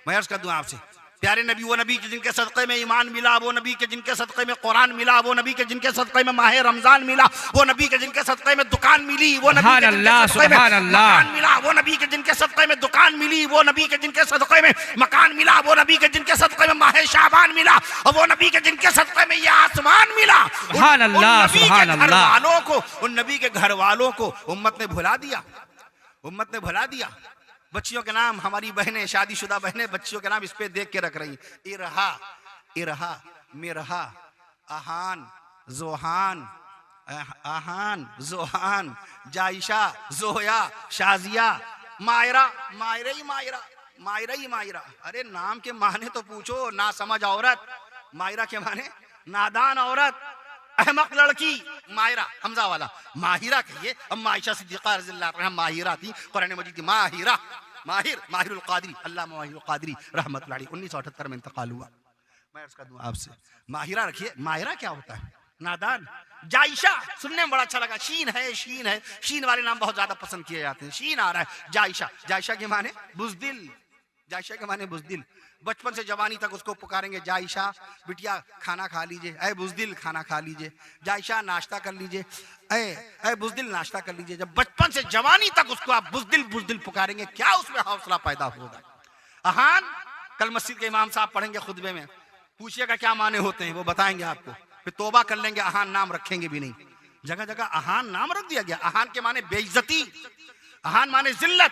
Speaker 1: मैं अर्ज कर दूं आपसे, प्यारे नबी, वो नबी के जिनके सदक़े में ईमान मिला, वो नबी के जिनके सदक़े में कुरान मिला, वो नबी के जिनके सदक़े में माह रमजान मिला, वो नबी के जिनके सदक़े में दुकान मिली, वो नबी के जिनके सदक़े में मकान मिला, वो नबी के जिनके सदक़े में दुकान मिली, वो नबी के जिनके सदक़े में मकान मिला, वो नबी के जिनके सदक़े में माह शाबान मिला, और वो नबी के जिनके सदक़े में ये आसमान मिला। उन नबी के घर वालों को उम्मत ने भुला दिया। बच्चियों के नाम, हमारी बहनें, शादीशुदा बहनें बच्चियों के नाम इस पे देख के रख रही। इरहा, मिरहा, आहान, जोहान, जायशा, जोया, शाजिया, मायरा। अरे नाम के माने तो पूछो। ना समझ औरत, मायरा के माने नादान औरत, अहमक लड़की, माहिरा, हमजा वाला माहिरा कहिए। अम्मा आयशा सिद्दीक़ा रज़ियल्लाहु अन्हा माहिरा थी। कुरान मजीद की माहिरुल क़ादरी, अल्लामा माहिरुल क़ादरी रहमतुल्लाह अलैह 1978 में इंतकाल हुआ। मैं उसका दूं आपसे, माहिरा रखिए। माहिरा क्या होता है? नादान। जायशा सुनने में बड़ा अच्छा लगा। शीन है, शीन वाले नाम बहुत ज्यादा पसंद किए जाते हैं। शीन आ रहा है। जायशा के माने बुज़दिल। बचपन से जवानी तक उसको पुकारेंगे, जायशा बिटिया खाना खा लीजिए, ऐ बुज़दिल खाना खा लीजिए, जायशा नाश्ता कर लीजिए, ऐ बुज़दिल नाश्ता कर लीजिए। जब बचपन से जवानी तक उसको आप बुज़दिल पुकारेंगे, क्या उसमें हौसला पैदा होगा। अहान, कल मस्जिद के इमाम साहब पढ़ेंगे खुतबे में, पूछिएगा क्या माने होते हैं, वो बताएंगे आपको। फिर तौबा कर लेंगे, अहान नाम रखेंगे भी नहीं। जगह जगह अहान नाम रख दिया गया। अहान के माने बेइज्जती, अहान माने जिल्लत,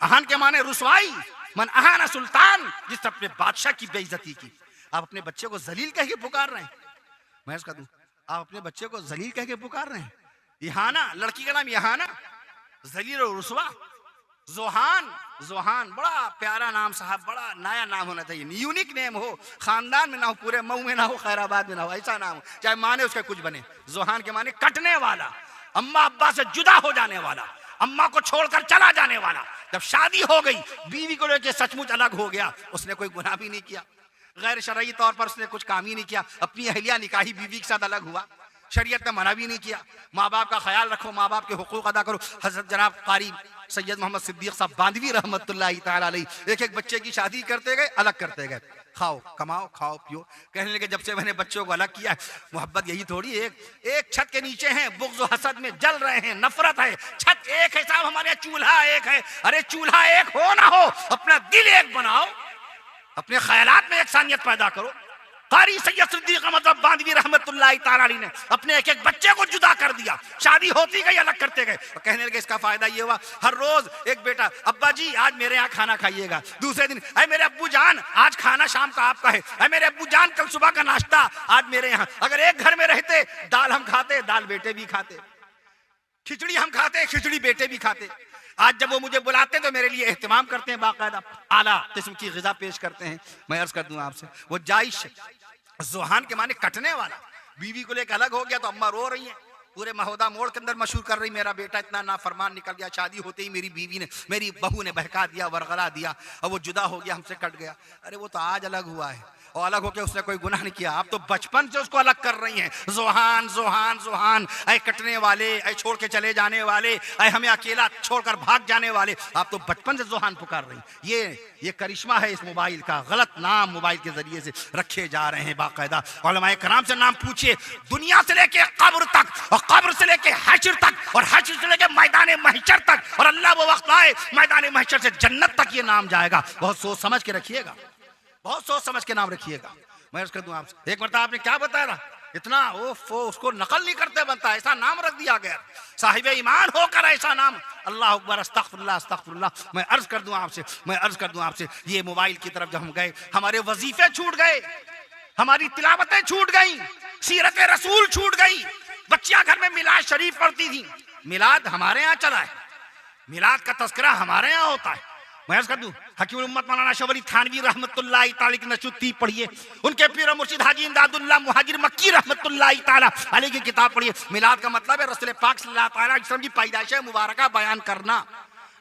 Speaker 1: अहान के माने रुसवाई। मन अहाना सुल्तान, जिस अपने बादशाह की बेइज्जती की। आप अपने बच्चे को जलील कह के पुकार रहे हैं। मैं इसका दूं, आप अपने बच्चे को जलील कह के पुकार रहे हैं। यहाना, लड़की का नाम यहाना, जलील और रुसवा। जोहान बड़ा प्यारा नाम साहब, बड़ा नया नाम होना चाहिए, यूनिक नेम हो, खानदान में ना हो, पूरे मऊ में ना हो, खैराबाद में ना हो, ऐसा नाम हो, चाहे माने उसके कुछ बने। जोहान के माने कटने वाला, अम्मा अब्बा से जुदा हो जाने वाला, अम्मा को छोड़कर चला जाने वाला। जब शादी हो गई, बीवी को लेकर सचमुच अलग हो गया, उसने कोई गुनाह भी नहीं किया, गैर शरई तौर पर उसने कुछ काम ही नहीं किया, अपनी अहलिया निकाही बीवी के साथ अलग हुआ, शरीयत ने मना भी नहीं किया। माँ बाप का ख्याल रखो, माँ बाप के हुकूक अदा करो। हजरत जनाब कारी सैयद मोहम्मद सिद्दीक साहब बांधवी रहमतुल्लाहि तआला अलैह एक एक बच्चे की शादी करते गए, अलग करते गए। खाओ कमाओ खाओ पियो। कहने लगे जब से मैंने बच्चों को अलग किया, मोहब्बत यही थोड़ी एक छत के नीचे हैं, बुग़्ज़ व हसद में जल रहे हैं, नफरत है। छत एक है साहब, हमारे चूल्हा एक है। अरे चूल्हा एक हो ना हो, अपना दिल एक बनाओ, अपने ख्यालात में एकसानियत पैदा करो। कारी सैयद सिद्दीक अहमद बांधवी रहमतुल्लाहि तआला अलैह ने अपने एक एक बच्चे को जुदा कर दिया। शादी होती गई, अलग करते गए। और कहने लगे इसका फायदा ये हुआ, हर रोज एक बेटा, अब्बा जी आज मेरे यहाँ खाना खाइएगा। दूसरे दिन, अरे मेरे अब्बू जान आज खाना शाम का आपका है। अरे मेरे अब्बू जान कल सुबह का नाश्ता आज मेरे यहाँ। अगर एक घर में रहते, दाल हम खाते, दाल बेटे भी खाते, खिचड़ी हम खाते, खिचड़ी बेटे भी खाते। आज जब वो मुझे बुलाते तो मेरे लिए एहतमाम करते हैं, बाकायदा आला किस्म की ग़िज़ा पेश करते हैं। मैं अर्ज कर दूं आपसे, वो जाइश ज़ुहान के माने कटने वाला, बीवी को लेकर अलग हो गया तो अम्मा रो रही है, पूरे महोदा मोड़ के अंदर मशहूर कर रही, मेरा बेटा इतना नाफरमान निकल गया, शादी होते ही मेरी बीवी ने, मेरी बहू ने बहका दिया, वरगला दिया, और वो जुदा हो गया, हमसे कट गया। अरे वो तो आज अलग हुआ है, और अलग होकर उसने कोई गुनाह नहीं किया। आप तो बचपन से उसको अलग कर रही हैं। ज़ुहान ज़ुहान ज़ुहान, ऐ कटने वाले, ऐ छोड़ के चले जाने वाले, ऐ हमें अकेला छोड़कर भाग जाने वाले, आप तो बचपन से ज़ुहान पुकार रही। ये करिश्मा है इस मोबाइल का। गलत नाम मोबाइल के जरिए से रखे जा रहे हैं। बाकायदा उलमाए कराम से नाम पूछिए, दुनिया से लेके कब्र तक, और कब्र से लेके हश्र तक, और हश्र से लेके मैदान महशर तक, और अल्लाह वो वक्त आए मैदान महशर से जन्नत तक ये नाम जाएगा। बहुत सोच समझ के रखिएगा, बहुत सोच समझ के नाम रखिएगा। मैं अर्ज कर दूं आपसे, एक बार आपने क्या बताया था, इतना उसको नकल नहीं करते बनता, ऐसा नाम रख दिया गया। साहिब ईमान होकर ऐसा नाम, अल्लाह अकबर, अस्तगफिरुल्लाह अस्तगफिरुल्लाह। मैं अर्ज कर दूं आपसे, ये मोबाइल की तरफ जब हम गए, हमारे वजीफे छूट गए, हमारी तिलावतें छूट गई, सीरत रसूल छूट गई। बच्चियां घर में मिलाद शरीफ पढ़ती थी, मिलाद हमारे यहाँ चला है, मिलाद का तस्करा हमारे यहाँ होता है। मैं अर्ज कर दूं, हकीमुल उम्मत मौलाना शवरी थानवी रहमतुल्लाहि तआला की नशुत्ती पढ़िए, उनके पीर मुर्शिद हाजी इमदादुल्लाह मुहाजिर मक्की रहमतुल्लाहि तआला अलैह की किताब पढ़िए। मिलाद का मतलब है रसूल पाक सल्लल्लाहु अलैहि वसल्लम की पैदाइश मुबारका बयान करना,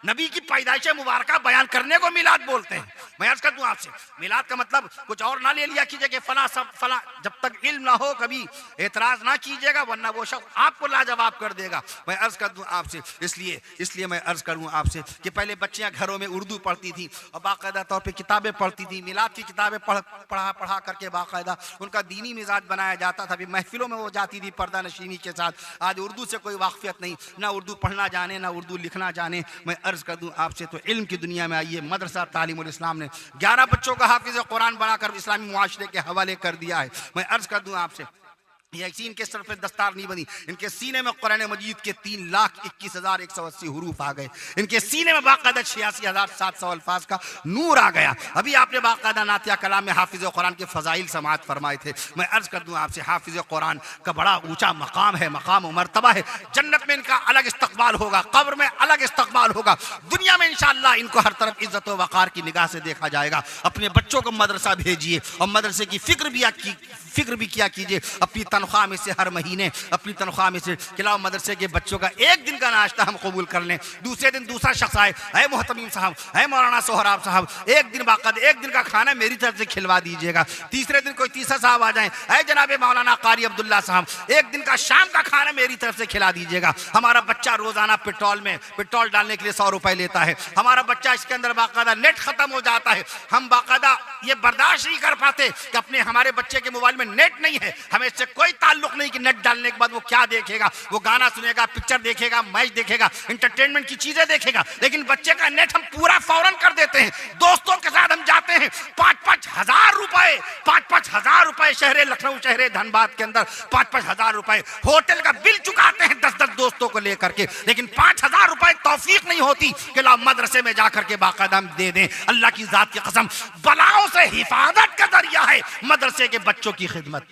Speaker 1: नबी की पैदाइश मुबारका बयान करने को मिलाद बोलते हैं। मैं अर्ज कर दूं आपसे, मिलाद का मतलब कुछ और ना ले लिया कीजिए कि फला सब फला, जब तक इल्म ना हो कभी एतराज ना कीजिएगा, वरना वो शख्स आपको लाजवाब कर देगा। मैं अर्ज कर दूं आपसे, इसलिए मैं अर्ज करूं आपसे कि पहले बच्चियां घरों में उर्दू पढ़ती थी और बाकायदा तौर पर किताबें पढ़ती थी, मिलाद की किताबें पढ़ा करके बाकायदा उनका दीनी मिजाज बनाया जाता था। अभी महफिलों में वो जाती थी पर्दा नशीनी के साथ। आज उर्दू से कोई वाकफियत नहीं, ना उर्दू पढ़ना जाने, ना उर्दू लिखना जाने। मैं अर्ज कर दूं आपसे, तो इल्म की दुनिया में आइए, मदरसा तालीमुल इस्लाम ने 11 बच्चों का हाफिज कुरान बनाकर इस्लामी मुआशरे के हवाले कर दिया है। मैं अर्ज कर दूं आपसे, ये ऐसी इनके सर पे दस्तार नहीं बनी, इनके सीने में कुरान मजीद के 3,21,180 हुरूफ आ गए, इनके सीने में बाकायदा 86,700 अल्फाज का नूर आ गया। अभी आपने बाकायदा नातिया कलाम में हाफिज कुरान के फजाइल समाअत फरमाए थे। मैं अर्ज कर दूं आपसे, हाफिज कुरान का बड़ा ऊंचा मकाम है, मकाम मर्तबा है। जन्नत में इनका अलग इस्तकबाल होगा, कब्र में अलग इस्तकबाल होगा, दुनिया में इंशाअल्लाह इनको हर तरफ इज्जत व वक़ार की निगाह से देखा जाएगा। अपने बच्चों को मदरसा भेजिए और मदरसे की फिक्र भी किया कीजिए। अपनी तनख्वाह में से हर महीने अपनी तनख्वाह में से खिलाओ मदरसे के बच्चों का एक दिन का नाश्ता हम कबूल कर लें। दूसरे दिन दूसरा शख्स आए, अय मोहतमीम साहब, अय मौलाना सोहराब साहब, एक दिन बाकायदा एक दिन का खाना मेरी तरफ से खिलवा दीजिएगा। तीसरे दिन कोई तीसरा साहब आ जाए, अय जनाब मौलाना कारी अब्दुल्ला साहब, एक दिन का शाम का खाना मेरी तरफ से खिला दीजिएगा। हमारा बच्चा रोजाना पेट्रोल डालने के लिए 100 रुपए लेता है, हमारा बच्चा इसके अंदर बाकायदा नेट खत्म हो जाता है। हम बाकायदा ये बर्दाश्त नहीं कर पाते कि अपने हमारे बच्चे के मोबाइल में नेट नहीं है, हमें इससे कोई ताल्लुक नहीं कि नेट डालने के बाद वो क्या देखेगा, वो गाना सुनेगा, पिक्चर देखेगा, मैच देखेगा, इंटरटेनमेंट की चीजें देखेगा। लेकिन बच्चे का नेट हम पूरा फौरन कर देते हैं। दोस्तों के साथ हम जाते हैं, 5-5 हजार रुपए शहरे लखनऊ, शहरे धनबाद के अंदर 5-5 हजार रुपए होटल का बिल चुकाते हैं 10-10 दोस्तों को लेकर के। लेकिन 5,000 रुपए तौफीक नहीं होती कि ला मदरसे में जाकर के बाकायदा हम दे दें। अल्लाह की जात की कसम, बलाओं से हिफाजत का जरिया है मदरसे के बच्चों की खिदमत।